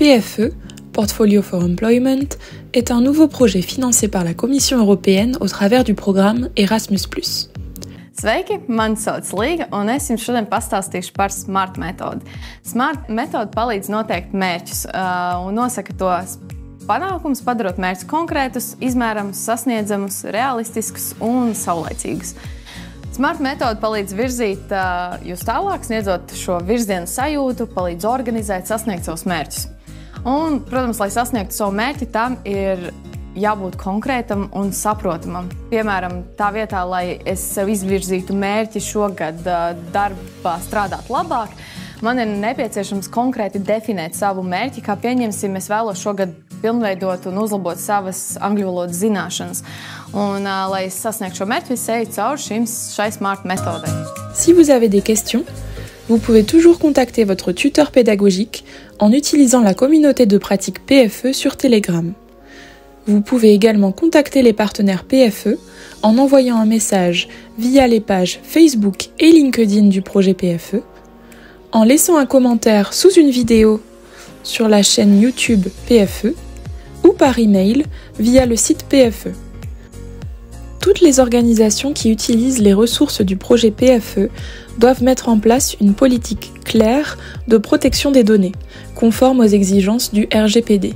PFE, Portfolio for Employment, est un nouveau projet financé par la Commission européenne au travers du programme Erasmus+. Sveiki, mani sauc Līga, un es jums šodien pastāstīšu par SMART metodi. SMART metode palīdz noteikt mērķus un nosaka tos panākumus, padarot mērķus konkrētus, izmēramus, sasniedzamus, realistiskus un saulaicīgus. SMART metode palīdz virzīt jūs tālāk, sniedzot šo virzienu sajūtu, palīdz organizēt, sasniegt savus mērķus. Un, protams, lai sasniegtu savu mērķi, tam ir jābūt konkrētam un saprotamam. Piemēram, tā vietā, lai es sev izvirzītu mērķi šogad darbā strādāt labāk, man ir nepieciešams konkrēti definēt savu mērķi, kā pieņemsim, es vēlos šogad pilnveidot un uzlabot savas angļu valodas zināšanas. Un, lai es sasniegtu šo mērķi, es eju cauri šai SMART metodei. Si vous avez des questions, vous pouvez toujours contacter votre tuteur pédagogique en utilisant la communauté de pratique PFE sur Telegram. Vous pouvez également contacter les partenaires PFE en envoyant un message via les pages Facebook et LinkedIn du projet PFE, en laissant un commentaire sous une vidéo sur la chaîne YouTube PFE ou par email via le site PFE. Toutes les organisations qui utilisent les ressources du projet PFE doivent mettre en place une politique claire de protection des données, conforme aux exigences du RGPD.